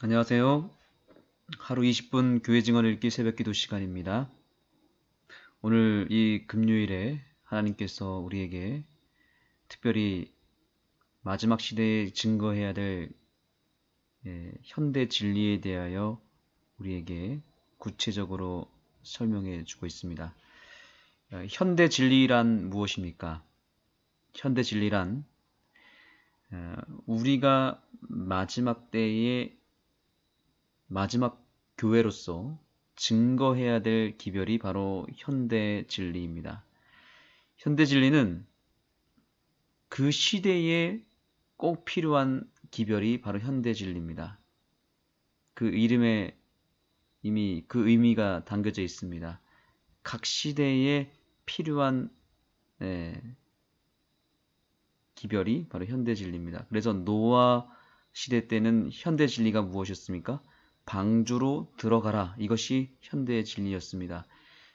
안녕하세요. 하루 20분 교회 증언 읽기 새벽 기도 시간입니다. 오늘 이 금요일에 하나님께서 우리에게 특별히 마지막 시대에 증거해야 될 현대 진리에 대하여 우리에게 구체적으로 설명해 주고 있습니다. 현대 진리란 무엇입니까? 현대 진리란 우리가 마지막 때에 마지막 교회로서 증거해야 될 기별이 바로 현대 진리입니다. 현대 진리는 그 시대에 꼭 필요한 기별이 바로 현대 진리입니다. 그 이름에 이미 그 의미가 담겨져 있습니다. 각 시대에 필요한 기별이 바로 현대 진리입니다. 그래서 노아 시대 때는 현대 진리가 무엇이었습니까? 방주로 들어가라. 이것이 현대의 진리였습니다.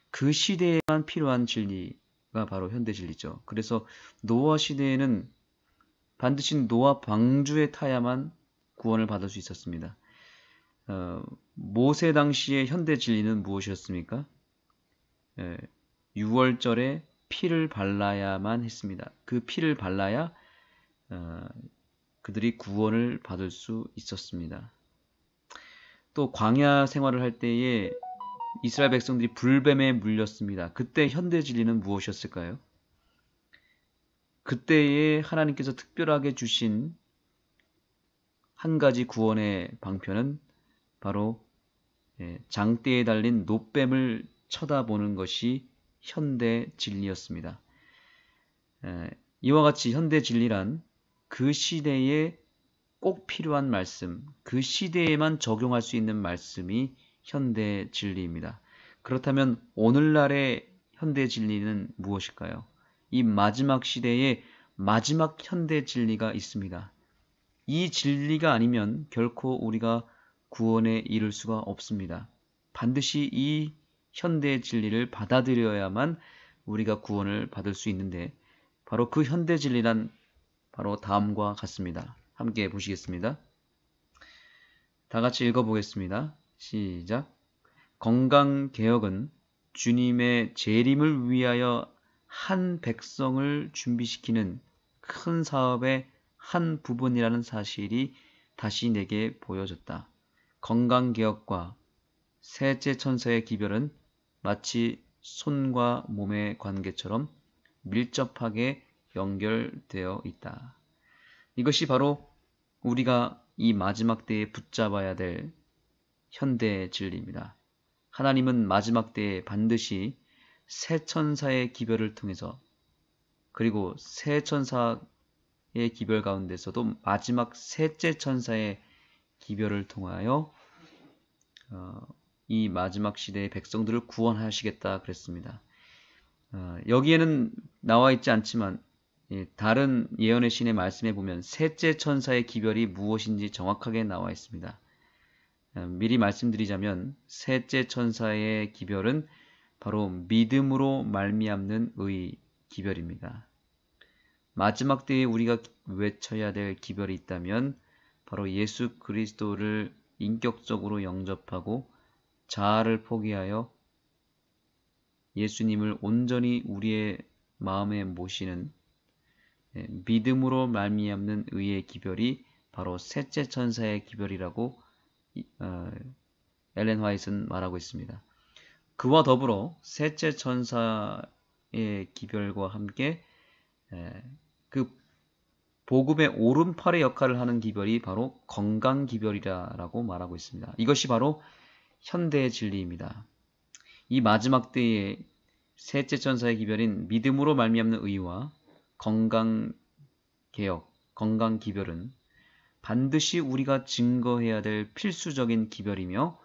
그 시대에만 필요한 진리가 바로 현대 진리죠. 그래서 노아 시대에는 반드시 노아 방주에 타야만 구원을 받을 수 있었습니다. 모세 당시의 현대 진리는 무엇이었습니까? 6월절에 피를 발라야만 했습니다. 그 피를 발라야 그들이 구원을 받을 수 있었습니다. 또 광야 생활을 할 때에 이스라엘 백성들이 불뱀에 물렸습니다. 그때 현대 진리는 무엇이었을까요? 그때에 하나님께서 특별하게 주신 한 가지 구원의 방편은 바로 장대에 달린 놋뱀을 쳐다보는 것이 현대 진리였습니다. 이와 같이 현대 진리란 그 시대에 꼭 필요한 말씀, 그 시대에만 적용할 수 있는 말씀이 현대 진리입니다. 그렇다면 오늘날의 현대 진리는 무엇일까요? 이 마지막 시대에 마지막 현대 진리가 있습니다. 이 진리가 아니면 결코 우리가 구원에 이를 수가 없습니다. 반드시 이 현대 진리를 받아들여야만 우리가 구원을 받을 수 있는데 바로 그 현대 진리란 바로 다음과 같습니다. 함께 보시겠습니다. 다 같이 읽어보겠습니다. 시작. 건강개혁은 주님의 재림을 위하여 한 백성을 준비시키는 큰 사업의 한 부분이라는 사실이 다시 내게 보여졌다. 건강개혁과 셋째 천사의 기별은 마치 손과 몸의 관계처럼 밀접하게 연결되어 있다. 이것이 바로 우리가 이 마지막 때에 붙잡아야 될 현대 진리입니다. 하나님은 마지막 때에 반드시 새 천사의 기별을 통해서 그리고 새 천사의 기별 가운데서도 마지막 셋째 천사의 기별을 통하여 이 마지막 시대의 백성들을 구원하시겠다 그랬습니다. 여기에는 나와 있지 않지만 다른 예언의 신의 말씀에 보면 셋째 천사의 기별이 무엇인지 정확하게 나와 있습니다. 미리 말씀드리자면 셋째 천사의 기별은 바로 믿음으로 말미암는 의 기별입니다. 마지막 때에 우리가 외쳐야 될 기별이 있다면 바로 예수 그리스도를 인격적으로 영접하고 자아를 포기하여 예수님을 온전히 우리의 마음에 모시는 믿음으로 말미암는 의의 기별이 바로 셋째 천사의 기별이라고 엘렌 화이트는 말하고 있습니다. 그와 더불어 셋째 천사의 기별과 함께 그 복음의 오른팔의 역할을 하는 기별이 바로 건강 기별이라고 말하고 있습니다. 이것이 바로 현대의 진리입니다. 이 마지막 때에 셋째 천사의 기별인 믿음으로 말미암는 의와 건강 개혁, 건강 기별은 반드시 우리가 증거해야 될 필수적인 기별이며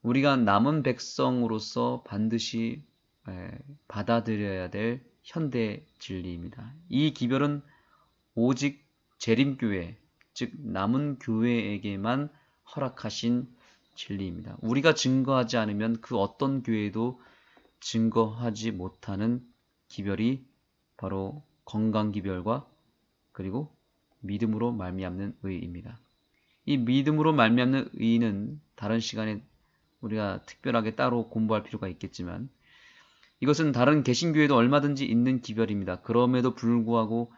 우리가 남은 백성으로서 반드시 받아들여야 될 현대 진리입니다. 이 기별은 오직 재림교회, 즉 남은 교회에게만 허락하신 진리입니다. 우리가 증거하지 않으면 그 어떤 교회도 증거하지 못하는 기별이 바로 건강 기별과 그리고 믿음으로 말미암는 의입니다. 이 믿음으로 말미암는 의는 다른 시간에 우리가 특별하게 따로 공부할 필요가 있겠지만 이것은 다른 개신교에도 얼마든지 있는 기별입니다. 그럼에도 불구하고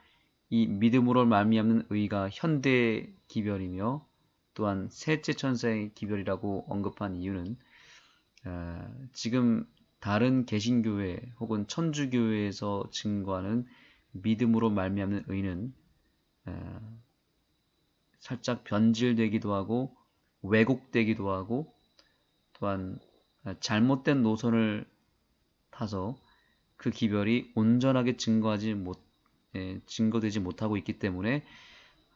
이 믿음으로 말미암는 의가 현대 기별이며 또한 셋째 천사의 기별이라고 언급한 이유는 지금 다른 개신교회 혹은 천주교회에서 증거하는 믿음으로 말미암는 의는 살짝 변질되기도 하고 왜곡되기도 하고 또한 잘못된 노선을 타서 그 기별이 온전하게 증거되지 못하고 있기 때문에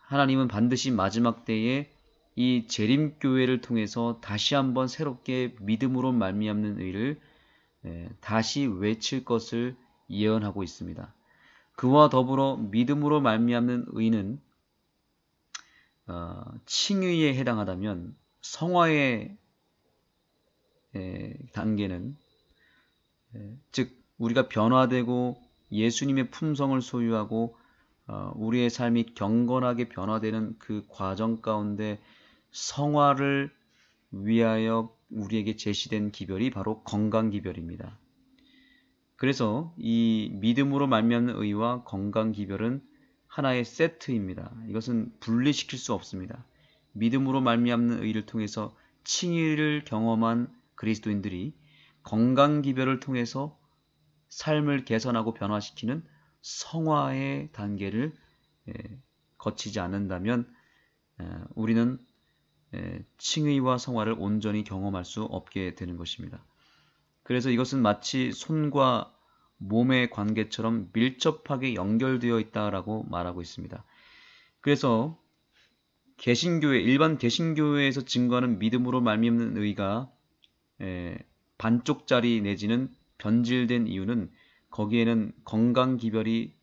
하나님은 반드시 마지막 때에 이 재림교회를 통해서 다시 한번 새롭게 믿음으로 말미암는 의를 다시 외칠 것을 예언하고 있습니다. 그와 더불어 믿음으로 말미암는 의는 칭의에 해당하다면 성화의 단계는 즉 우리가 변화되고 예수님의 품성을 소유하고 우리의 삶이 경건하게 변화되는 그 과정 가운데 성화를 위하여 우리에게 제시된 기별이 바로 건강기별입니다. 그래서 이 믿음으로 말미암는 의와 건강기별은 하나의 세트입니다. 이것은 분리시킬 수 없습니다. 믿음으로 말미암는 의를 통해서 칭의를 경험한 그리스도인들이 건강기별을 통해서 삶을 개선하고 변화시키는 성화의 단계를 거치지 않는다면 우리는 칭의와 성화를 온전히 경험할 수 없게 되는 것입니다. 그래서 이것은 마치 손과 몸의 관계처럼 밀접하게 연결되어 있다라고 말하고 있습니다. 그래서 일반 개신교회에서 증거하는 믿음으로 말미암는 의가 반쪽짜리 내지는 변질된 이유는 거기에는 건강기별이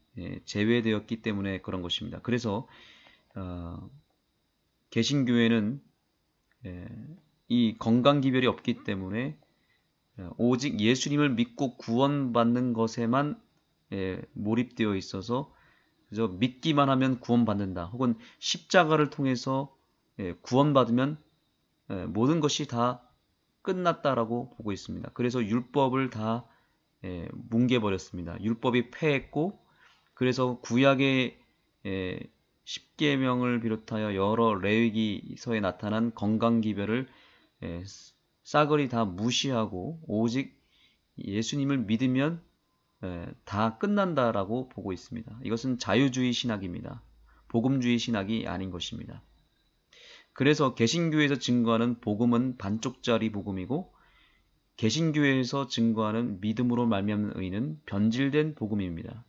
제외되었기 때문에 그런 것입니다. 그래서 개신교회는 이 건강기별이 없기 때문에 오직 예수님을 믿고 구원받는 것에만 몰입되어 있어서 그저 믿기만 하면 구원받는다. 혹은 십자가를 통해서 구원받으면 모든 것이 다 끝났다라고 보고 있습니다. 그래서 율법을 다 뭉개버렸습니다. 율법이 패했고 그래서 구약의 십계명을 비롯하여 여러 레위기서에 나타난 건강기별을 싸그리 다 무시하고 오직 예수님을 믿으면 다 끝난다라고 보고 있습니다. 이것은 자유주의 신학입니다. 복음주의 신학이 아닌 것입니다. 그래서 개신교에서 증거하는 복음은 반쪽짜리 복음이고 개신교회에서 증거하는 믿음으로 말미암는 의는 변질된 복음입니다.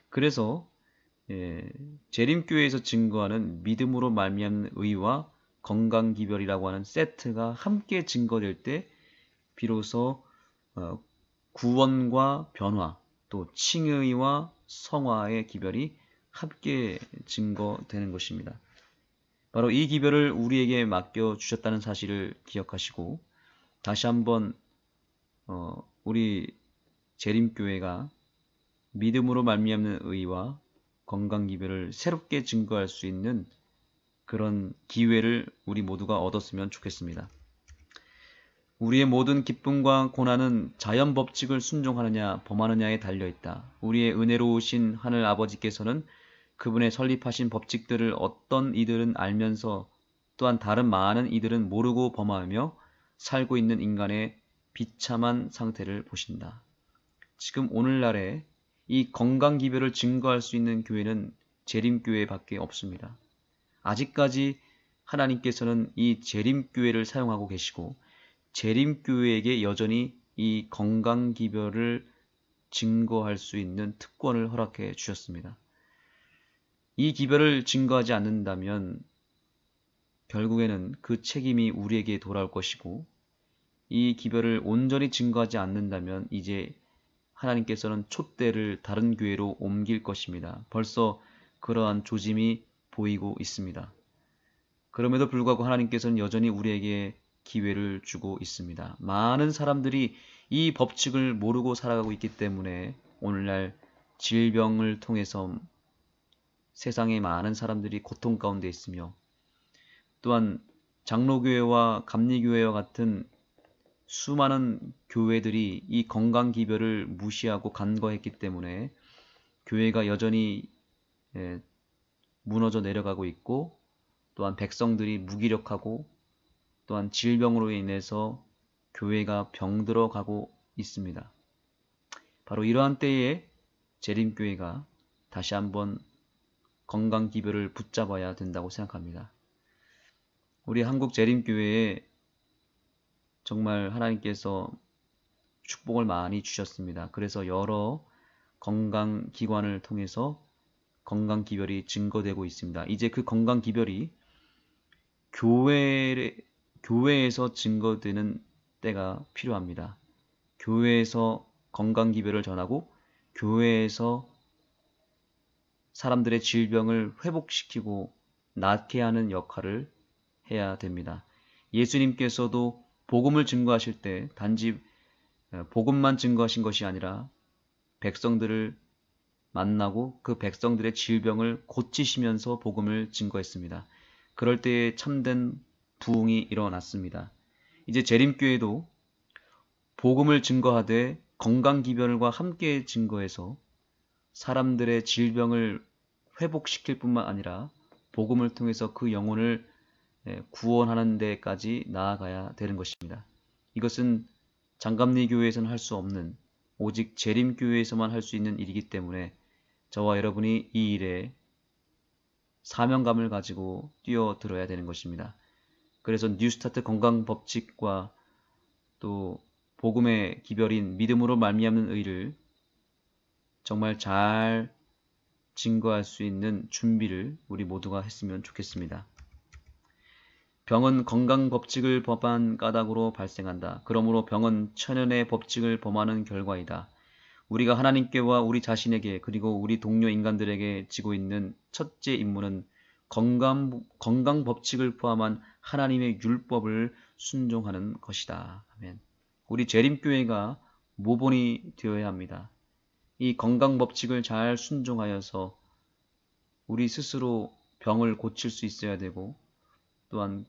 그래서 재림교회에서 증거하는 믿음으로 말미암는 의와 건강기별이라고 하는 세트가 함께 증거될 때 비로소 구원과 변화 또 칭의와 성화의 기별이 함께 증거되는 것입니다. 바로 이 기별을 우리에게 맡겨주셨다는 사실을 기억하시고 다시 한번 우리 재림교회가 믿음으로 말미암는 의와 건강기별을 새롭게 증거할 수 있는 그런 기회를 우리 모두가 얻었으면 좋겠습니다. 우리의 모든 기쁨과 고난은 자연 법칙을 순종하느냐 범하느냐에 달려있다. 우리의 은혜로우신 하늘 아버지께서는 그분의 설립하신 법칙들을 어떤 이들은 알면서 또한 다른 많은 이들은 모르고 범하며 살고 있는 인간의 비참한 상태를 보신다. 지금 오늘날에 이 건강기별을 증거할 수 있는 교회는 재림교회밖에 없습니다. 아직까지 하나님께서는 이 재림교회를 사용하고 계시고 재림교회에게 여전히 이 건강기별을 증거할 수 있는 특권을 허락해 주셨습니다. 이 기별을 증거하지 않는다면 결국에는 그 책임이 우리에게 돌아올 것이고 이 기별을 온전히 증거하지 않는다면 이제 하나님께서는 촛대를 다른 교회로 옮길 것입니다. 벌써 그러한 조짐이 보이고 있습니다. 그럼에도 불구하고 하나님께서는 여전히 우리에게 기회를 주고 있습니다. 많은 사람들이 이 법칙을 모르고 살아가고 있기 때문에 오늘날 질병을 통해서 세상에 많은 사람들이 고통 가운데 있으며 또한 장로교회와 감리교회와 같은 수많은 교회들이 이 건강기별을 무시하고 간과했기 때문에 교회가 여전히 무너져 내려가고 있고, 또한 백성들이 무기력하고, 또한 질병으로 인해서 교회가 병들어 가고 있습니다. 바로 이러한 때에 재림교회가 다시 한번 건강기별을 붙잡아야 된다고 생각합니다. 우리 한국 재림교회에 정말 하나님께서 축복을 많이 주셨습니다. 그래서 여러 건강기관을 통해서 건강기별이 증거되고 있습니다. 이제 그 건강기별이 교회에서 증거되는 때가 필요합니다. 교회에서 건강기별을 전하고 교회에서 사람들의 질병을 회복시키고 낫게 하는 역할을 해야 됩니다. 예수님께서도 복음을 증거하실 때 단지 복음만 증거하신 것이 아니라 백성들을 만나고 그 백성들의 질병을 고치시면서 복음을 증거했습니다. 그럴 때에 참된 부흥이 일어났습니다. 이제 재림교회도 복음을 증거하되 건강기별과 함께 증거해서 사람들의 질병을 회복시킬 뿐만 아니라 복음을 통해서 그 영혼을 구원하는 데까지 나아가야 되는 것입니다. 이것은 장감리 교회에서는 할 수 없는, 오직 재림교회에서만 할 수 있는 일이기 때문에 저와 여러분이 이 일에 사명감을 가지고 뛰어들어야 되는 것입니다. 그래서 뉴스타트 건강법칙과 또 복음의 기별인 믿음으로 말미암는 의를 정말 잘 증거할 수 있는 준비를 우리 모두가 했으면 좋겠습니다. 병은 건강 법칙을 범한 까닭으로 발생한다. 그러므로 병은 천연의 법칙을 범하는 결과이다. 우리가 하나님께와 우리 자신에게 그리고 우리 동료 인간들에게 지고 있는 첫째 임무는 건강 법칙을 포함한 하나님의 율법을 순종하는 것이다. 아멘. 우리 재림교회가 모본이 되어야 합니다. 이 건강 법칙을 잘 순종하여서 우리 스스로 병을 고칠 수 있어야 되고, 또한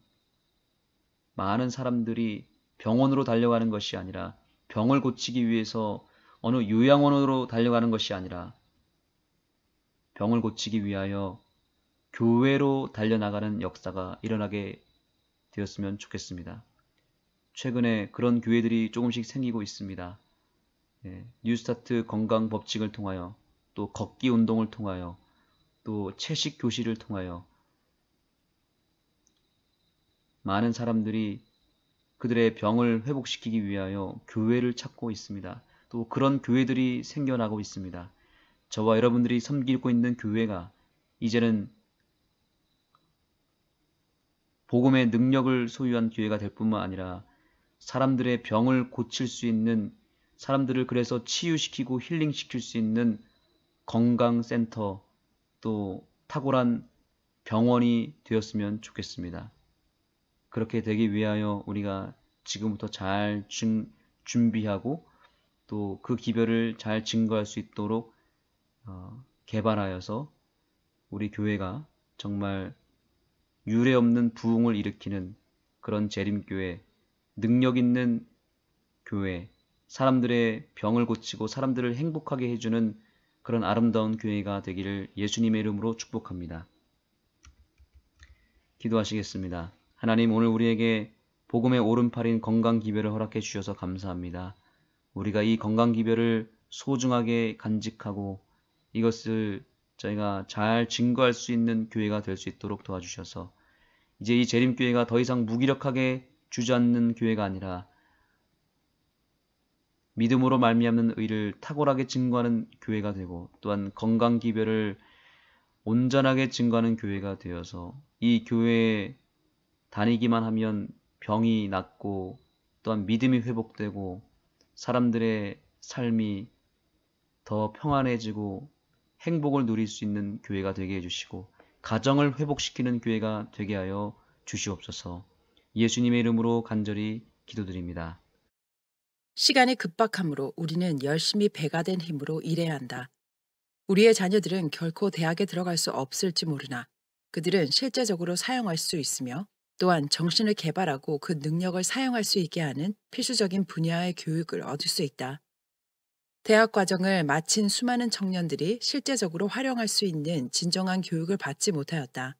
많은 사람들이 병원으로 달려가는 것이 아니라, 병을 고치기 위해서 어느 요양원으로 달려가는 것이 아니라 병을 고치기 위하여 교회로 달려나가는 역사가 일어나게 되었으면 좋겠습니다. 최근에 그런 교회들이 조금씩 생기고 있습니다. 뉴스타트 건강 법칙을 통하여, 또 걷기 운동을 통하여, 또 채식 교실을 통하여 많은 사람들이 그들의 병을 회복시키기 위하여 교회를 찾고 있습니다. 또 그런 교회들이 생겨나고 있습니다. 저와 여러분들이 섬기고 있는 교회가 이제는 복음의 능력을 소유한 교회가 될 뿐만 아니라 사람들의 병을 고칠 수 있는, 사람들을 그래서 치유시키고 힐링시킬 수 있는 건강센터, 또 탁월한 병원이 되었으면 좋겠습니다. 그렇게 되기 위하여 우리가 지금부터 잘 준비하고 또 그 기별을 잘 증거할 수 있도록 개발하여서 우리 교회가 정말 유례없는 부흥을 일으키는 그런 재림교회, 능력 있는 교회, 사람들의 병을 고치고 사람들을 행복하게 해주는 그런 아름다운 교회가 되기를 예수님의 이름으로 축복합니다. 기도하시겠습니다. 하나님, 오늘 우리에게 복음의 오른팔인 건강기별을 허락해 주셔서 감사합니다. 우리가 이 건강기별을 소중하게 간직하고 이것을 저희가 잘 증거할 수 있는 교회가 될 수 있도록 도와주셔서 이제 이 재림교회가 더 이상 무기력하게 주저앉는 교회가 아니라 믿음으로 말미암는 의를 탁월하게 증거하는 교회가 되고, 또한 건강기별을 온전하게 증거하는 교회가 되어서 이 교회에 다니기만 하면 병이 낫고 또한 믿음이 회복되고 사람들의 삶이 더 평안해지고 행복을 누릴 수 있는 교회가 되게 해주시고 가정을 회복시키는 교회가 되게 하여 주시옵소서. 예수님의 이름으로 간절히 기도드립니다. 시간이 급박함으로 우리는 열심히 배가 된 힘으로 일해야 한다. 우리의 자녀들은 결코 대학에 들어갈 수 없을지 모르나 그들은 실제적으로 사용할 수 있으며 또한 정신을 개발하고 그 능력을 사용할 수 있게 하는 필수적인 분야의 교육을 얻을 수 있다. 대학 과정을 마친 수많은 청년들이 실제적으로 활용할 수 있는 진정한 교육을 받지 못하였다.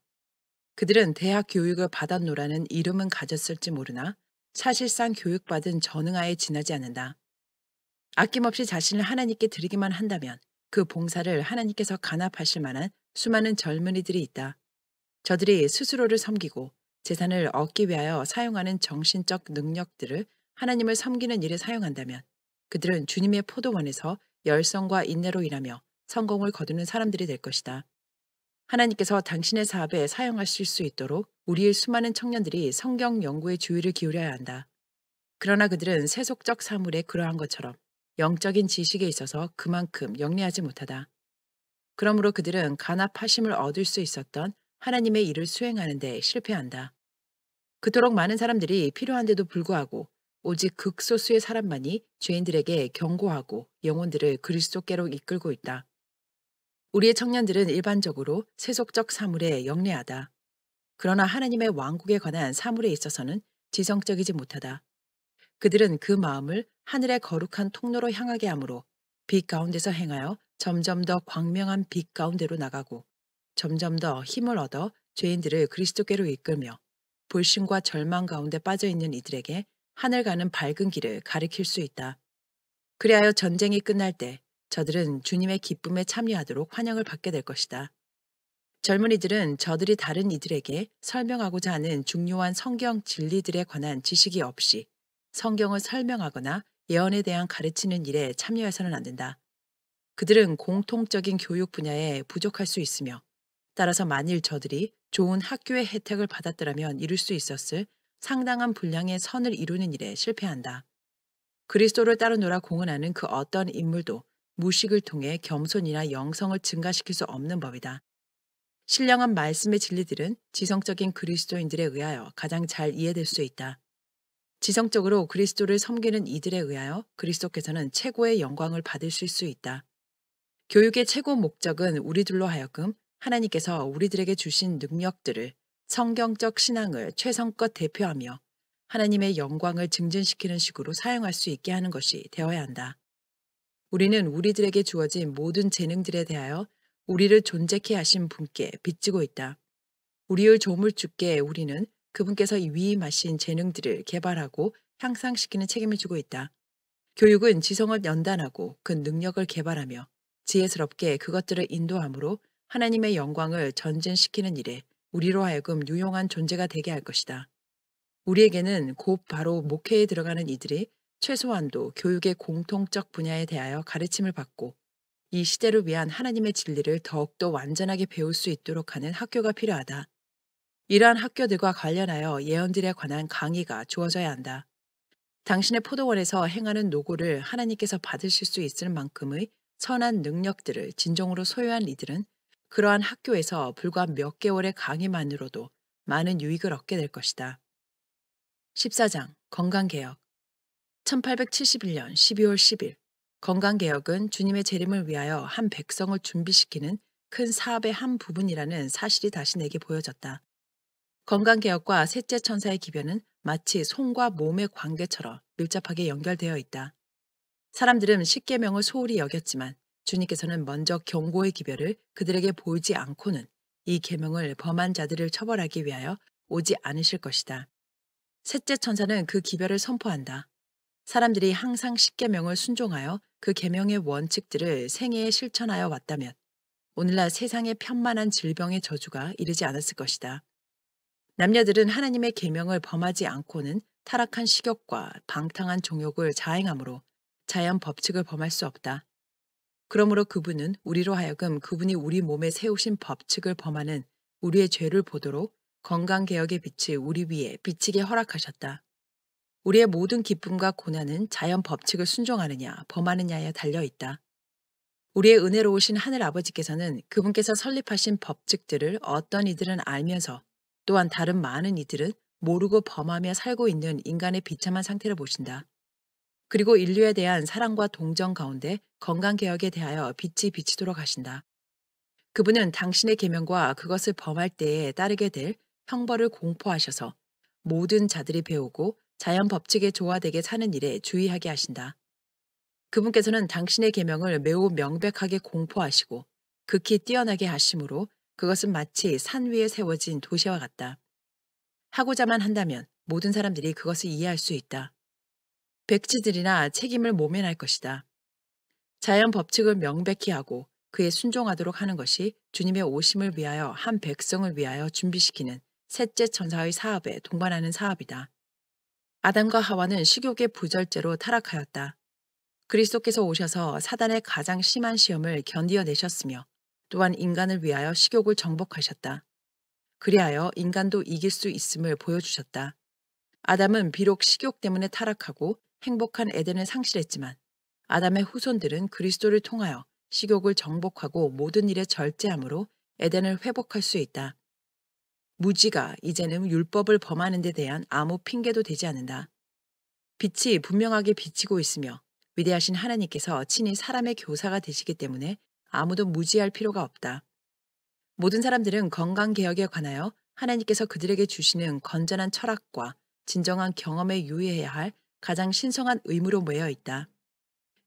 그들은 대학 교육을 받았노라는 이름은 가졌을지 모르나 사실상 교육받은 전응아에 지나지 않는다. 아낌없이 자신을 하나님께 드리기만 한다면 그 봉사를 하나님께서 간합하실 만한 수많은 젊은이들이 있다. 저들이 스스로를 섬기고 재산을 얻기 위하여 사용하는 정신적 능력들을 하나님을 섬기는 일에 사용한다면 그들은 주님의 포도원에서 열성과 인내로 일하며 성공을 거두는 사람들이 될 것이다. 하나님께서 당신의 사업에 사용하실 수 있도록 우리의 수많은 청년들이 성경 연구에 주의를 기울여야 한다. 그러나 그들은 세속적 사물에 그러한 것처럼 영적인 지식에 있어서 그만큼 영리하지 못하다. 그러므로 그들은 간합하심을 얻을 수 있었던 하나님의 일을 수행하는 데 실패한다. 그토록 많은 사람들이 필요한데도 불구하고 오직 극소수의 사람만이 죄인들에게 경고하고 영혼들을 그리스도께로 이끌고 있다. 우리의 청년들은 일반적으로 세속적 사물에 영리하다. 그러나 하나님의 왕국에 관한 사물에 있어서는 지성적이지 못하다. 그들은 그 마음을 하늘의 거룩한 통로로 향하게 하므로 빛 가운데서 행하여 점점 더 광명한 빛 가운데로 나가고 점점 더 힘을 얻어 죄인들을 그리스도께로 이끌며 불신과 절망 가운데 빠져 있는 이들에게 하늘 가는 밝은 길을 가리킬 수 있다. 그리하여 전쟁이 끝날 때 저들은 주님의 기쁨에 참여하도록 환영을 받게 될 것이다. 젊은이들은 저들이 다른 이들에게 설명하고자 하는 중요한 성경 진리들에 관한 지식이 없이 성경을 설명하거나 예언에 대한 가르치는 일에 참여해서는 안 된다. 그들은 공통적인 교육 분야에 부족할 수 있으며 따라서 만일 저들이 좋은 학교의 혜택을 받았더라면 이룰 수 있었을 상당한 분량의 선을 이루는 일에 실패한다. 그리스도를 따르노라 공언하는 그 어떤 인물도 무식을 통해 겸손이나 영성을 증가시킬 수 없는 법이다. 신령한 말씀의 진리들은 지성적인 그리스도인들에 의하여 가장 잘 이해될 수 있다. 지성적으로 그리스도를 섬기는 이들에 의하여 그리스도께서는 최고의 영광을 받으실 수 있다. 교육의 최고 목적은 우리들로 하여금 하나님께서 우리들에게 주신 능력들을 성경적 신앙을 최선껏 대표하며 하나님의 영광을 증진시키는 식으로 사용할 수 있게 하는 것이 되어야 한다. 우리는 우리들에게 주어진 모든 재능들에 대하여 우리를 존재케 하신 분께 빚지고 있다. 우리의 조물주께 우리는 그분께서 위임하신 재능들을 개발하고 향상시키는 책임을 지고 있다. 교육은 지성을 연단하고 그 능력을 개발하며 지혜스럽게 그것들을 인도함으로 하나님의 영광을 전진시키는 일에 우리로 하여금 유용한 존재가 되게 할 것이다. 우리에게는 곧 바로 목회에 들어가는 이들이 최소한도 교육의 공통적 분야에 대하여 가르침을 받고 이 시대를 위한 하나님의 진리를 더욱더 완전하게 배울 수 있도록 하는 학교가 필요하다. 이러한 학교들과 관련하여 예언들에 관한 강의가 주어져야 한다. 당신의 포도원에서 행하는 노고를 하나님께서 받으실 수 있을 만큼의 선한 능력들을 진정으로 소유한 이들은 그러한 학교에서 불과 몇 개월의 강의만으로도 많은 유익을 얻게 될 것이다. 14장 건강개혁 1871년 12월 10일 건강개혁은 주님의 재림을 위하여 한 백성을 준비시키는 큰 사업의 한 부분이라는 사실이 다시 내게 보여졌다. 건강개혁과 셋째 천사의 기별은 마치 손과 몸의 관계처럼 밀접하게 연결되어 있다. 사람들은 십계명을 소홀히 여겼지만 주님께서는 먼저 경고의 기별을 그들에게 보이지 않고는 이 계명을 범한 자들을 처벌하기 위하여 오지 않으실 것이다. 셋째 천사는 그 기별을 선포한다. 사람들이 항상 십계명을 순종하여 그 계명의 원칙들을 생애에 실천하여 왔다면 오늘날 세상에 편만한 질병의 저주가 이르지 않았을 것이다. 남녀들은 하나님의 계명을 범하지 않고는 타락한 식욕과 방탕한 종욕을 자행하므로 자연 법칙을 범할 수 없다. 그러므로 그분은 우리로 하여금 그분이 우리 몸에 세우신 법칙을 범하는 우리의 죄를 보도록 건강개혁의 빛을 우리 위에 비치게 허락하셨다. 우리의 모든 기쁨과 고난은 자연 법칙을 순종하느냐 범하느냐에 달려있다. 우리의 은혜로우신 하늘 아버지께서는 그분께서 설립하신 법칙들을 어떤 이들은 알면서 또한 다른 많은 이들은 모르고 범하며 살고 있는 인간의 비참한 상태를 보신다. 그리고 인류에 대한 사랑과 동정 가운데 건강개혁에 대하여 빛이 비치도록 하신다. 그분은 당신의 계명과 그것을 범할 때에 따르게 될 형벌을 공포하셔서 모든 자들이 배우고 자연 법칙에 조화되게 사는 일에 주의하게 하신다. 그분께서는 당신의 계명을 매우 명백하게 공포하시고 극히 뛰어나게 하심으로 그것은 마치 산 위에 세워진 도시와 같다. 하고자만 한다면 모든 사람들이 그것을 이해할 수 있다. 백지들이나 책임을 모면할 것이다. 자연 법칙을 명백히 하고 그에 순종하도록 하는 것이 주님의 오심을 위하여 한 백성을 위하여 준비시키는 셋째 천사의 사업에 동반하는 사업이다. 아담과 하와는 식욕의 부절제로 타락하였다. 그리스도께서 오셔서 사단의 가장 심한 시험을 견디어내셨으며 또한 인간을 위하여 식욕을 정복하셨다. 그리하여 인간도 이길 수 있음을 보여주셨다. 아담은 비록 식욕 때문에 타락하고 행복한 에덴을 상실했지만 아담의 후손들은 그리스도를 통하여 식욕을 정복하고 모든 일에 절제함으로 에덴을 회복할 수 있다. 무지가 이제는 율법을 범하는 데 대한 아무 핑계도 되지 않는다. 빛이 분명하게 비치고 있으며 위대하신 하나님께서 친히 사람의 교사가 되시기 때문에 아무도 무지할 필요가 없다. 모든 사람들은 건강개혁에 관하여 하나님께서 그들에게 주시는 건전한 철학과 진정한 경험에 유의해야 할 가장 신성한 의무로 모여 있다.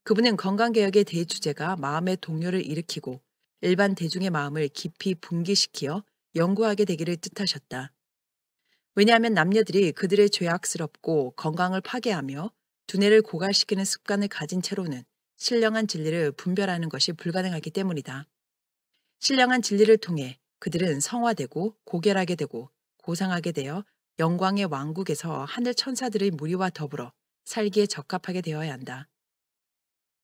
그분은 건강개혁의 대주제가 마음의 동요를 일으키고 일반 대중의 마음을 깊이 분기시키어 연구하게 되기를 뜻하셨다. 왜냐하면 남녀들이 그들의 죄악스럽고 건강을 파괴하며 두뇌를 고갈시키는 습관을 가진 채로는 신령한 진리를 분별하는 것이 불가능하기 때문이다. 신령한 진리를 통해 그들은 성화되고 고결하게 되고 고상하게 되어 영광의 왕국에서 하늘 천사들의 무리와 더불어 살기에 적합하게 되어야 한다.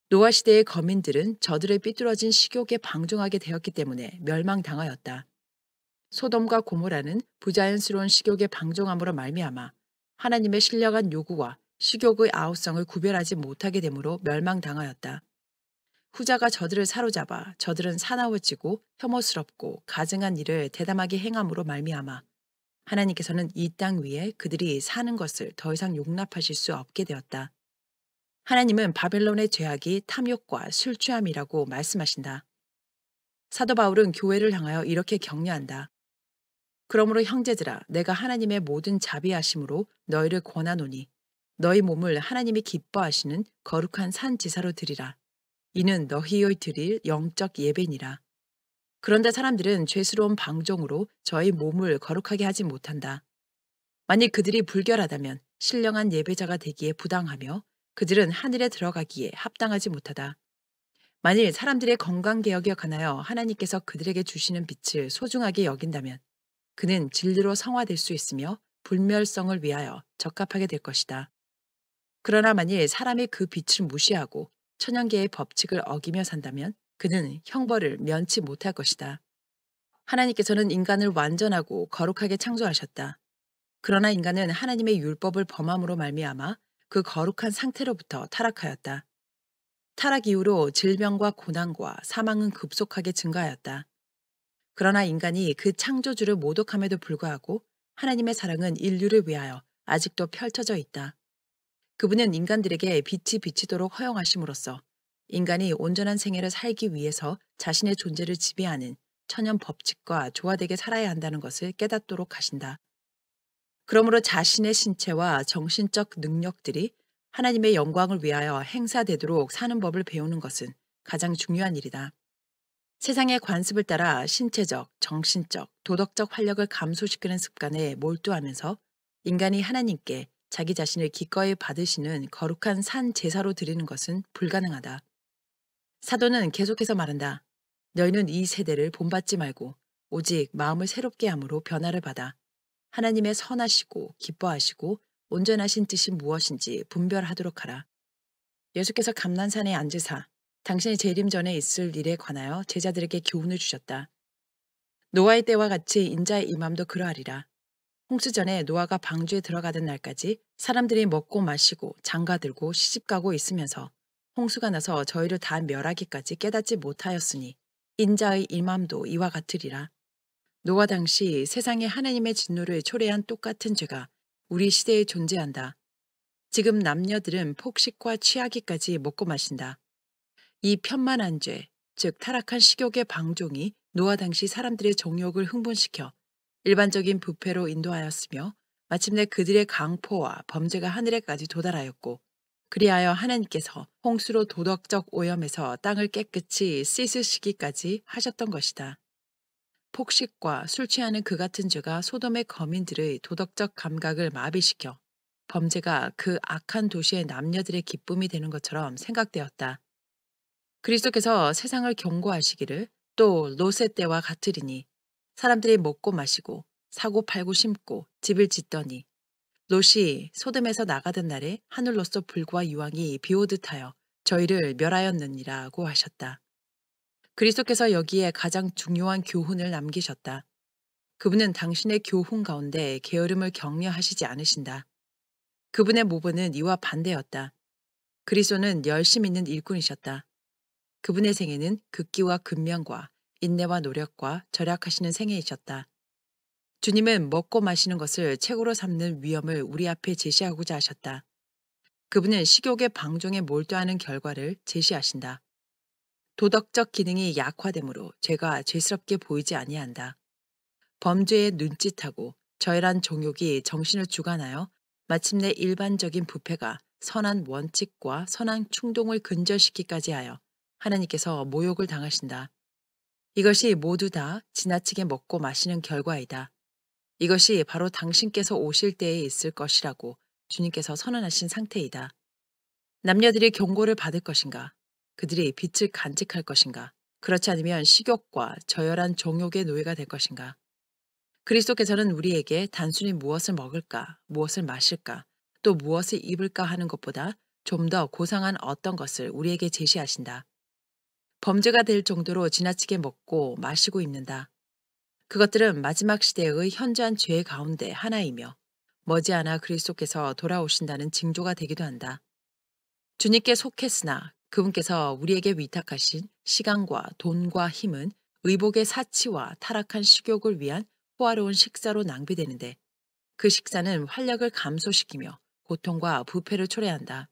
노아 시대의 거민들은 저들의 삐뚤어진 식욕에 방종하게 되었기 때문에 멸망당하였다. 소돔과 고모라는 부자연스러운 식욕에 방종함으로 말미암아 하나님의 신령한 요구와 식욕의 아우성을 구별하지 못하게 되므로 멸망당하였다. 후자가 저들을 사로잡아 저들은 사나워지고 혐오스럽고 가증한 일을 대담하게 행함으로 말미암아 하나님께서는 이 땅 위에 그들이 사는 것을 더 이상 용납하실 수 없게 되었다. 하나님은 바벨론의 죄악이 탐욕과 술 취함이라고 말씀하신다. 사도 바울은 교회를 향하여 이렇게 격려한다. 그러므로 형제들아 내가 하나님의 모든 자비하심으로 너희를 권하노니 너희 몸을 하나님이 기뻐하시는 거룩한 산 제사로 드리라. 이는 너희의 드릴 영적 예배니라. 그런데 사람들은 죄스러운 방종으로 저희 몸을 거룩하게 하지 못한다. 만일 그들이 불결하다면 신령한 예배자가 되기에 부당하며 그들은 하늘에 들어가기에 합당하지 못하다. 만일 사람들의 건강개혁에 관하여 하나님께서 그들에게 주시는 빛을 소중하게 여긴다면 그는 진리로 성화될 수 있으며 불멸성을 위하여 적합하게 될 것이다. 그러나 만일 사람이 그 빛을 무시하고 천연계의 법칙을 어기며 산다면 그는 형벌을 면치 못할 것이다. 하나님께서는 인간을 완전하고 거룩하게 창조하셨다. 그러나 인간은 하나님의 율법을 범함으로 말미암아 그 거룩한 상태로부터 타락하였다. 타락 이후로 질병과 고난과 사망은 급속하게 증가하였다. 그러나 인간이 그 창조주를 모독함에도 불구하고 하나님의 사랑은 인류를 위하여 아직도 펼쳐져 있다. 그분은 인간들에게 빛이 비치도록 허용하심으로써 인간이 온전한 생애를 살기 위해서 자신의 존재를 지배하는 천연 법칙과 조화되게 살아야 한다는 것을 깨닫도록 하신다. 그러므로 자신의 신체와 정신적 능력들이 하나님의 영광을 위하여 행사되도록 사는 법을 배우는 것은 가장 중요한 일이다. 세상의 관습을 따라 신체적, 정신적, 도덕적 활력을 감소시키는 습관에 몰두하면서 인간이 하나님께 자기 자신을 기꺼이 받으시는 거룩한 산 제사로 드리는 것은 불가능하다. 사도는 계속해서 말한다. 너희는 이 세대를 본받지 말고 오직 마음을 새롭게 함으로 변화를 받아 하나님의 선하시고 기뻐하시고 온전하신 뜻이 무엇인지 분별하도록 하라. 예수께서 감난산에 앉으사 당신의 재림 전에 있을 일에 관하여 제자들에게 교훈을 주셨다. 노아의 때와 같이 인자의 임함도 그러하리라. 홍수 전에 노아가 방주에 들어가던 날까지 사람들이 먹고 마시고 장가들고 시집가고 있으면서 홍수가 나서 저희를 다 멸하기까지 깨닫지 못하였으니 인자의 임함도 이와 같으리라. 노아 당시 세상에 하나님의 진노를 초래한 똑같은 죄가 우리 시대에 존재한다. 지금 남녀들은 폭식과 취하기까지 먹고 마신다. 이 편만한 죄, 즉 타락한 식욕의 방종이 노아 당시 사람들의 정욕을 흥분시켜 일반적인 부패로 인도하였으며 마침내 그들의 강포와 범죄가 하늘에까지 도달하였고 그리하여 하나님께서 홍수로 도덕적 오염에서 땅을 깨끗이 씻으시기까지 하셨던 것이다. 폭식과 술 취하는 그 같은 죄가 소돔의 거민들의 도덕적 감각을 마비시켜 범죄가 그 악한 도시의 남녀들의 기쁨이 되는 것처럼 생각되었다. 그리스도께서 세상을 경고하시기를 또 롯의 때와 같으리니 사람들이 먹고 마시고 사고 팔고 심고 집을 짓더니 롯이 소돔에서 나가던 날에 하늘로서 불과 유황이 비오듯 하여 저희를 멸하였느니라고 하셨다. 그리스도께서 여기에 가장 중요한 교훈을 남기셨다. 그분은 당신의 교훈 가운데 게으름을 격려하시지 않으신다. 그분의 모범은 이와 반대였다. 그리스도는 열심 있는 일꾼이셨다. 그분의 생애는 극기와 근면과 인내와 노력과 절약하시는 생애이셨다. 주님은 먹고 마시는 것을 책으로 삼는 위험을 우리 앞에 제시하고자 하셨다. 그분은 식욕의 방종에 몰두하는 결과를 제시하신다. 도덕적 기능이 약화되므로 죄가 죄스럽게 보이지 아니한다. 범죄에 눈짓하고 저열한 정욕이 정신을 주관하여 마침내 일반적인 부패가 선한 원칙과 선한 충동을 근절시키기까지 하여 하나님께서 모욕을 당하신다. 이것이 모두 다 지나치게 먹고 마시는 결과이다. 이것이 바로 당신께서 오실 때에 있을 것이라고 주님께서 선언하신 상태이다. 남녀들이 경고를 받을 것인가? 그들이 빛을 간직할 것인가? 그렇지 않으면 식욕과 저열한 정욕의 노예가 될 것인가? 그리스도께서는 우리에게 단순히 무엇을 먹을까, 무엇을 마실까, 또 무엇을 입을까 하는 것보다 좀 더 고상한 어떤 것을 우리에게 제시하신다. 범죄가 될 정도로 지나치게 먹고 마시고 입는다. 그것들은 마지막 시대의 현저한 죄 가운데 하나이며 머지않아 그리스도께서 돌아오신다는 징조가 되기도 한다. 주님께 속했으나 그분께서 우리에게 위탁하신 시간과 돈과 힘은 의복의 사치와 타락한 식욕을 위한 호화로운 식사로 낭비되는데 그 식사는 활력을 감소시키며 고통과 부패를 초래한다.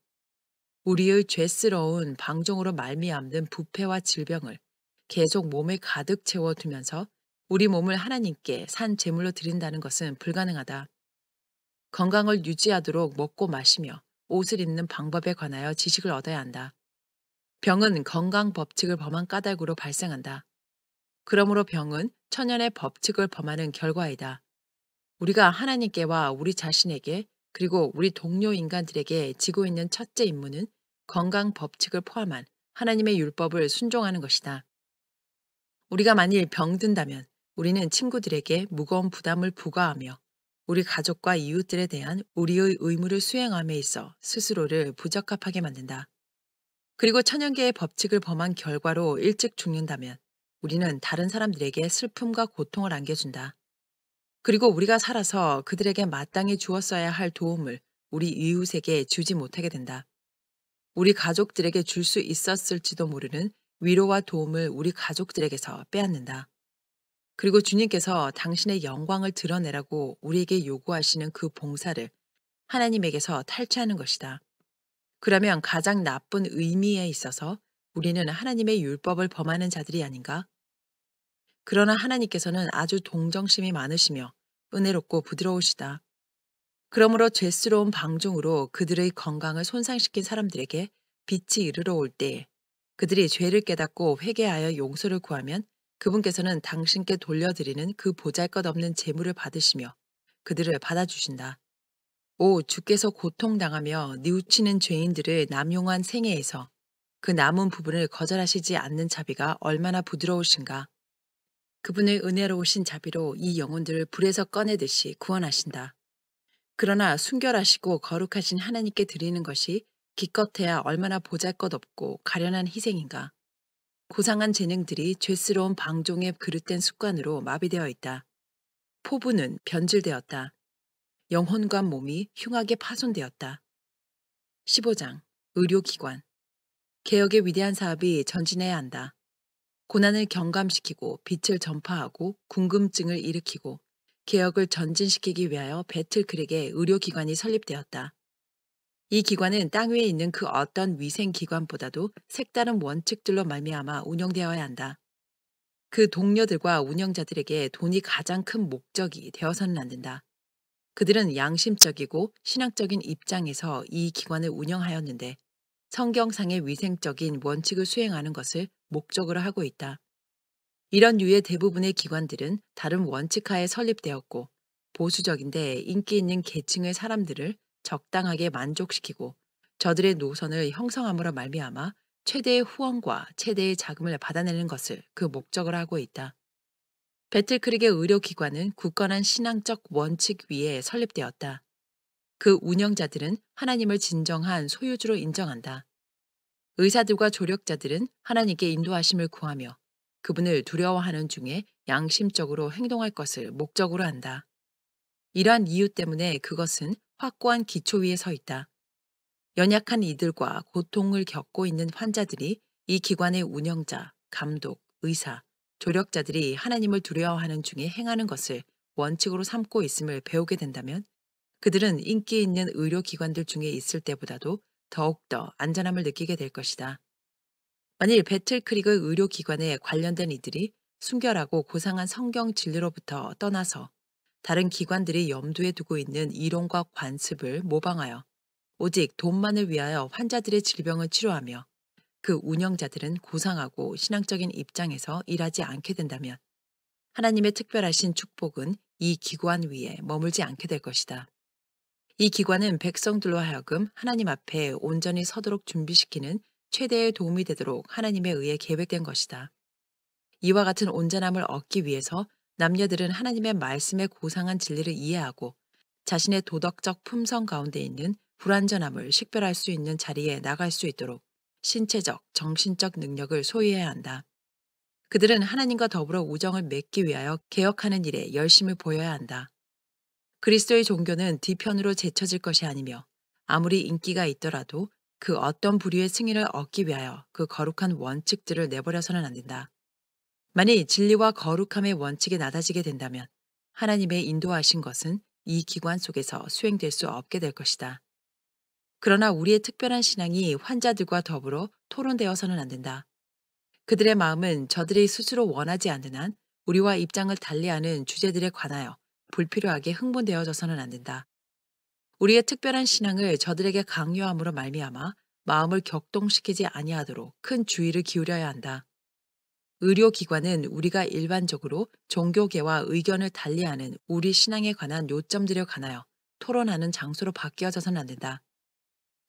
우리의 죄스러운 방종으로 말미암는 부패와 질병을 계속 몸에 가득 채워두면서 우리 몸을 하나님께 산 제물로 드린다는 것은 불가능하다. 건강을 유지하도록 먹고 마시며 옷을 입는 방법에 관하여 지식을 얻어야 한다. 병은 건강 법칙을 범한 까닭으로 발생한다. 그러므로 병은 천연의 법칙을 범하는 결과이다. 우리가 하나님께와 우리 자신에게 그리고 우리 동료 인간들에게 지고 있는 첫째 임무는 건강 법칙을 포함한 하나님의 율법을 순종하는 것이다. 우리가 만일 병든다면 우리는 친구들에게 무거운 부담을 부과하며 우리 가족과 이웃들에 대한 우리의 의무를 수행함에 있어 스스로를 부적합하게 만든다. 그리고 천연계의 법칙을 범한 결과로 일찍 죽는다면 우리는 다른 사람들에게 슬픔과 고통을 안겨준다. 그리고 우리가 살아서 그들에게 마땅히 주었어야 할 도움을 우리 이웃에게 주지 못하게 된다. 우리 가족들에게 줄 수 있었을지도 모르는 위로와 도움을 우리 가족들에게서 빼앗는다. 그리고 주님께서 당신의 영광을 드러내라고 우리에게 요구하시는 그 봉사를 하나님에게서 탈취하는 것이다. 그러면 가장 나쁜 의미에 있어서 우리는 하나님의 율법을 범하는 자들이 아닌가? 그러나 하나님께서는 아주 동정심이 많으시며 은혜롭고 부드러우시다. 그러므로 죄스러운 방종으로 그들의 건강을 손상시킨 사람들에게 빛이 이르러 올 때에 그들이 죄를 깨닫고 회개하여 용서를 구하면 그분께서는 당신께 돌려드리는 그 보잘것없는 재물을 받으시며 그들을 받아주신다. 오, 주께서 고통당하며 뉘우치는 죄인들을 남용한 생애에서 그 남은 부분을 거절하시지 않는 자비가 얼마나 부드러우신가. 그분의 은혜로우신 자비로 이 영혼들을 불에서 꺼내듯이 구원하신다. 그러나 순결하시고 거룩하신 하나님께 드리는 것이 기껏해야 얼마나 보잘것없고 가련한 희생인가. 고상한 재능들이 죄스러운 방종의 그릇된 습관으로 마비되어 있다. 포부는 변질되었다. 영혼과 몸이 흉하게 파손되었다. 15장 의료기관 개혁의 위대한 사업이 전진해야 한다. 고난을 경감시키고 빛을 전파하고 궁금증을 일으키고 개혁을 전진시키기 위하여 배틀크릭의 의료기관이 설립되었다. 이 기관은 땅 위에 있는 그 어떤 위생기관보다도 색다른 원칙들로 말미암아 운영되어야 한다. 그 동료들과 운영자들에게 돈이 가장 큰 목적이 되어서는 안 된다. 그들은 양심적이고 신앙적인 입장에서 이 기관을 운영하였는데 성경상의 위생적인 원칙을 수행하는 것을 목적으로 하고 있다. 이런 류의 대부분의 기관들은 다른 원칙하에 설립되었고 보수적인데 인기 있는 계층의 사람들을 적당하게 만족시키고 저들의 노선을 형성함으로 말미암아 최대의 후원과 최대의 자금을 받아내는 것을 그 목적으로 하고 있다. 배틀크릭의 의료기관은 굳건한 신앙적 원칙 위에 설립되었다. 그 운영자들은 하나님을 진정한 소유주로 인정한다. 의사들과 조력자들은 하나님께 인도하심을 구하며 그분을 두려워하는 중에 양심적으로 행동할 것을 목적으로 한다. 이러한 이유 때문에 그것은 확고한 기초 위에 서 있다. 연약한 이들과 고통을 겪고 있는 환자들이 이 기관의 운영자, 감독, 의사, 조력자들이 하나님을 두려워하는 중에 행하는 것을 원칙으로 삼고 있음을 배우게 된다면 그들은 인기 있는 의료기관들 중에 있을 때보다도 더욱더 안전함을 느끼게 될 것이다. 만일 배틀크릭의 의료기관에 관련된 이들이 순결하고 고상한 성경 진리로부터 떠나서 다른 기관들이 염두에 두고 있는 이론과 관습을 모방하여 오직 돈만을 위하여 환자들의 질병을 치료하며 그 운영자들은 고상하고 신앙적인 입장에서 일하지 않게 된다면 하나님의 특별하신 축복은 이 기관 위에 머물지 않게 될 것이다. 이 기관은 백성들로 하여금 하나님 앞에 온전히 서도록 준비시키는 최대의 도움이 되도록 하나님에 의해 계획된 것이다. 이와 같은 온전함을 얻기 위해서 남녀들은 하나님의 말씀의 고상한 진리를 이해하고 자신의 도덕적 품성 가운데 있는 불완전함을 식별할 수 있는 자리에 나갈 수 있도록 신체적, 정신적 능력을 소유해야 한다. 그들은 하나님과 더불어 우정을 맺기 위하여 개혁하는 일에 열심을 보여야 한다. 그리스도의 종교는 뒤편으로 제쳐질 것이 아니며 아무리 인기가 있더라도 그 어떤 부류의 승인을 얻기 위하여 그 거룩한 원칙들을 내버려서는 안 된다. 만일 진리와 거룩함의 원칙이 낮아지게 된다면 하나님의 인도하신 것은 이 기관 속에서 수행될 수 없게 될 것이다. 그러나 우리의 특별한 신앙이 환자들과 더불어 토론되어서는 안 된다. 그들의 마음은 저들이 스스로 원하지 않는 한 우리와 입장을 달리하는 주제들에 관하여 불필요하게 흥분되어져서는 안 된다. 우리의 특별한 신앙을 저들에게 강요함으로 말미암아 마음을 격동시키지 아니하도록 큰 주의를 기울여야 한다. 의료기관은 우리가 일반적으로 종교계와 의견을 달리하는 우리 신앙에 관한 요점들에 관하여 토론하는 장소로 바뀌어져서는 안 된다.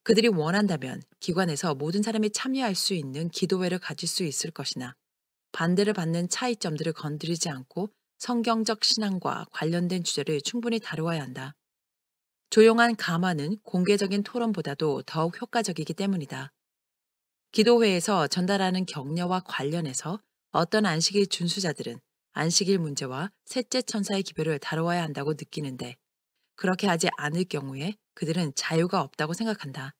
그들이 원한다면 기관에서 모든 사람이 참여할 수 있는 기도회를 가질 수 있을 것이나 반대를 받는 차이점들을 건드리지 않고 성경적 신앙과 관련된 주제를 충분히 다루어야 한다. 조용한 감화는 공개적인 토론보다도 더욱 효과적이기 때문이다. 기도회에서 전달하는 격려와 관련해서 어떤 안식일 준수자들은 안식일 문제와 셋째 천사의 기별을 다루어야 한다고 느끼는데 그렇게 하지 않을 경우에 그들은 자유가 없다고 생각한다.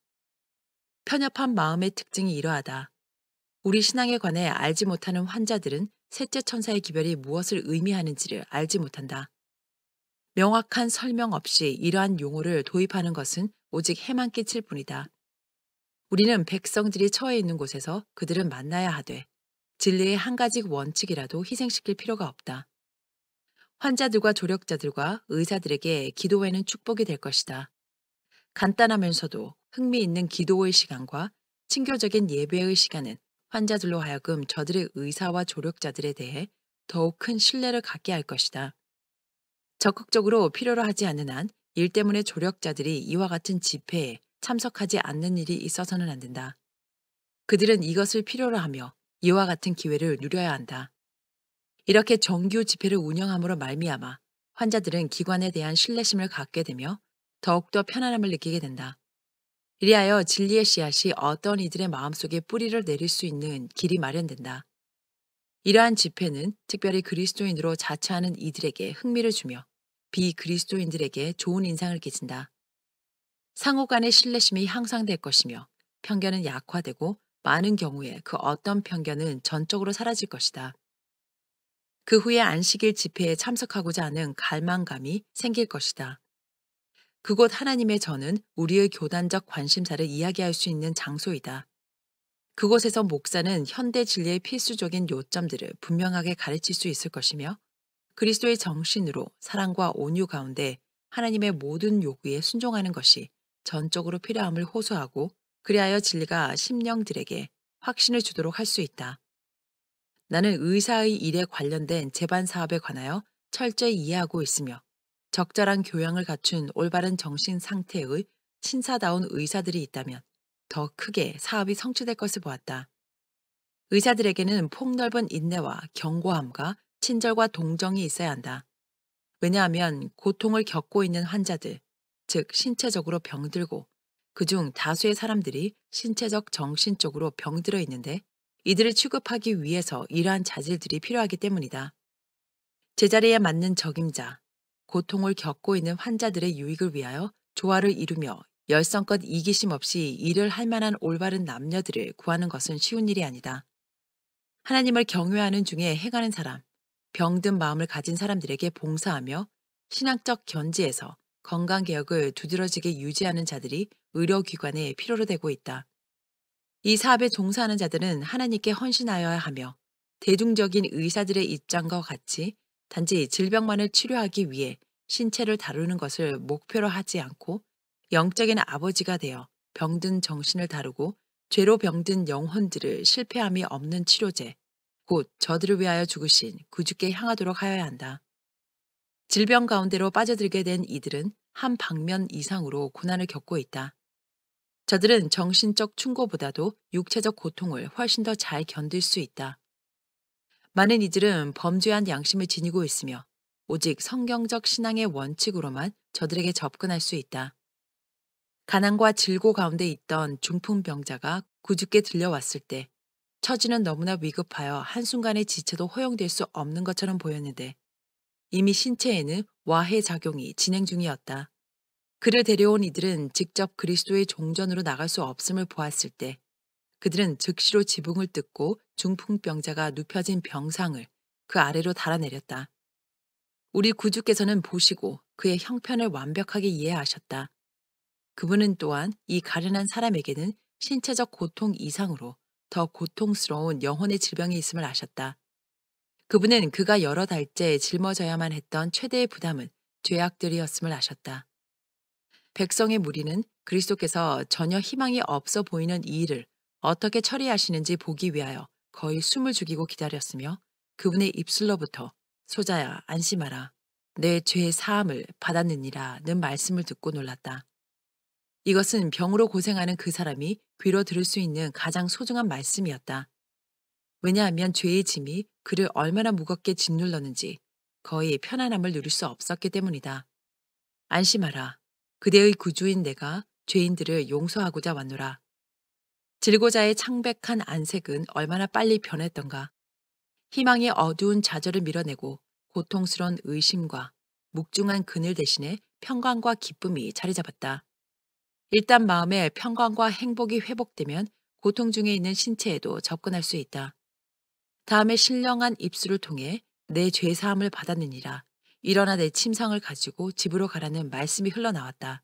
편협한 마음의 특징이 이러하다. 우리 신앙에 관해 알지 못하는 환자들은 셋째 천사의 기별이 무엇을 의미하는지를 알지 못한다. 명확한 설명 없이 이러한 용어를 도입하는 것은 오직 해만 끼칠 뿐이다. 우리는 백성들이 처해 있는 곳에서 그들을 만나야 하되 진리의 한 가지 원칙이라도 희생시킬 필요가 없다. 환자들과 조력자들과 의사들에게 기도회는 축복이 될 것이다. 간단하면서도 흥미있는 기도의 시간과 친교적인 예배의 시간은 환자들로 하여금 저들의 의사와 조력자들에 대해 더욱 큰 신뢰를 갖게 할 것이다. 적극적으로 필요로 하지 않는 한 일 때문에 조력자들이 이와 같은 집회에 참석하지 않는 일이 있어서는 안 된다. 그들은 이것을 필요로 하며 이와 같은 기회를 누려야 한다. 이렇게 정규 집회를 운영함으로 말미암아 환자들은 기관에 대한 신뢰심을 갖게 되며 더욱더 편안함을 느끼게 된다. 이리하여 진리의 씨앗이 어떤 이들의 마음속에 뿌리를 내릴 수 있는 길이 마련된다. 이러한 집회는 특별히 그리스도인으로 자처하는 이들에게 흥미를 주며 비그리스도인들에게 좋은 인상을 끼친다. 상호 간의 신뢰심이 향상될 것이며 편견은 약화되고 많은 경우에 그 어떤 편견은 전적으로 사라질 것이다. 그 후에 안식일 집회에 참석하고자 하는 갈망감이 생길 것이다. 그곳 하나님의 전은 우리의 교단적 관심사를 이야기할 수 있는 장소이다. 그곳에서 목사는 현대 진리의 필수적인 요점들을 분명하게 가르칠 수 있을 것이며 그리스도의 정신으로 사랑과 온유 가운데 하나님의 모든 요구에 순종하는 것이 전적으로 필요함을 호소하고 그리하여 진리가 심령들에게 확신을 주도록 할 수 있다. 나는 의사의 일에 관련된 재반 사업에 관하여 철저히 이해하고 있으며 적절한 교양을 갖춘 올바른 정신 상태의 신사다운 의사들이 있다면 더 크게 사업이 성취될 것을 보았다. 의사들에게는 폭넓은 인내와 견고함과 친절과 동정이 있어야 한다. 왜냐하면 고통을 겪고 있는 환자들, 즉 신체적으로 병들고 그중 다수의 사람들이 신체적 정신적으로 병들어 있는데 이들을 취급하기 위해서 이러한 자질들이 필요하기 때문이다. 제자리에 맞는 적임자, 고통을 겪고 있는 환자들의 유익을 위하여 조화를 이루며 열성껏 이기심 없이 일을 할 만한 올바른 남녀들을 구하는 것은 쉬운 일이 아니다. 하나님을 경외하는 중에 행하는 사람, 병든 마음을 가진 사람들에게 봉사하며 신학적 견지에서 건강개혁을 두드러지게 유지하는 자들이 의료기관에 필요로 되고 있다. 이 사업에 종사하는 자들은 하나님께 헌신하여야 하며 대중적인 의사들의 입장과 같이 단지 질병만을 치료하기 위해 신체를 다루는 것을 목표로 하지 않고 영적인 아버지가 되어 병든 정신을 다루고 죄로 병든 영혼들을 실패함이 없는 치료제, 곧 저들을 위하여 죽으신 구주께 향하도록 하여야 한다. 질병 가운데로 빠져들게 된 이들은 한 방면 이상으로 고난을 겪고 있다. 저들은 정신적 충고보다도 육체적 고통을 훨씬 더 잘 견딜 수 있다. 많은 이들은 범죄한 양심을 지니고 있으며 오직 성경적 신앙의 원칙으로만 저들에게 접근할 수 있다. 가난과 질고 가운데 있던 중풍병자가 구주께 들려왔을 때 처지는 너무나 위급하여 한순간의 지체도 허용될 수 없는 것처럼 보였는데 이미 신체에는 와해 작용이 진행 중이었다. 그를 데려온 이들은 직접 그리스도의 종전으로 나갈 수 없음을 보았을 때 그들은 즉시로 지붕을 뜯고 중풍병자가 눕혀진 병상을 그 아래로 달아내렸다. 우리 구주께서는 보시고 그의 형편을 완벽하게 이해하셨다. 그분은 또한 이 가련한 사람에게는 신체적 고통 이상으로 더 고통스러운 영혼의 질병이 있음을 아셨다. 그분은 그가 여러 달째 짊어져야만 했던 최대의 부담은 죄악들이었음을 아셨다. 백성의 무리는 그리스도께서 전혀 희망이 없어 보이는 이 일을 어떻게 처리하시는지 보기 위하여 거의 숨을 죽이고 기다렸으며 그분의 입술로부터 소자야 안심하라 내 죄의 사함을 받았느니라는 말씀을 듣고 놀랐다. 이것은 병으로 고생하는 그 사람이 귀로 들을 수 있는 가장 소중한 말씀이었다. 왜냐하면 죄의 짐이 그를 얼마나 무겁게 짓눌렀는지 거의 편안함을 누릴 수 없었기 때문이다. 안심하라. 그대의 구주인 내가 죄인들을 용서하고자 왔노라. 질고자의 창백한 안색은 얼마나 빨리 변했던가. 희망의 어두운 좌절을 밀어내고 고통스러운 의심과 묵중한 그늘 대신에 평강과 기쁨이 자리 잡았다. 일단 마음의 평강과 행복이 회복되면 고통 중에 있는 신체에도 접근할 수 있다. 다음에 신령한 입술을 통해 내 죄사함을 받았느니라. 일어나 내 침상을 가지고 집으로 가라는 말씀이 흘러나왔다.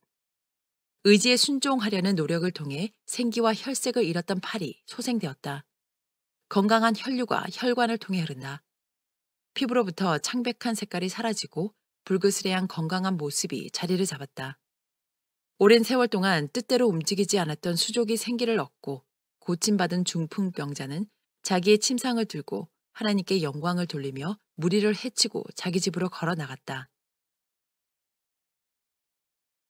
의지에 순종하려는 노력을 통해 생기와 혈색을 잃었던 팔이 소생되었다. 건강한 혈류가 혈관을 통해 흐른다. 피부로부터 창백한 색깔이 사라지고 불그스레한 건강한 모습이 자리를 잡았다. 오랜 세월 동안 뜻대로 움직이지 않았던 수족이 생기를 얻고 고침받은 중풍병자는 자기의 침상을 들고 하나님께 영광을 돌리며 무리를 해치고 자기 집으로 걸어 나갔다.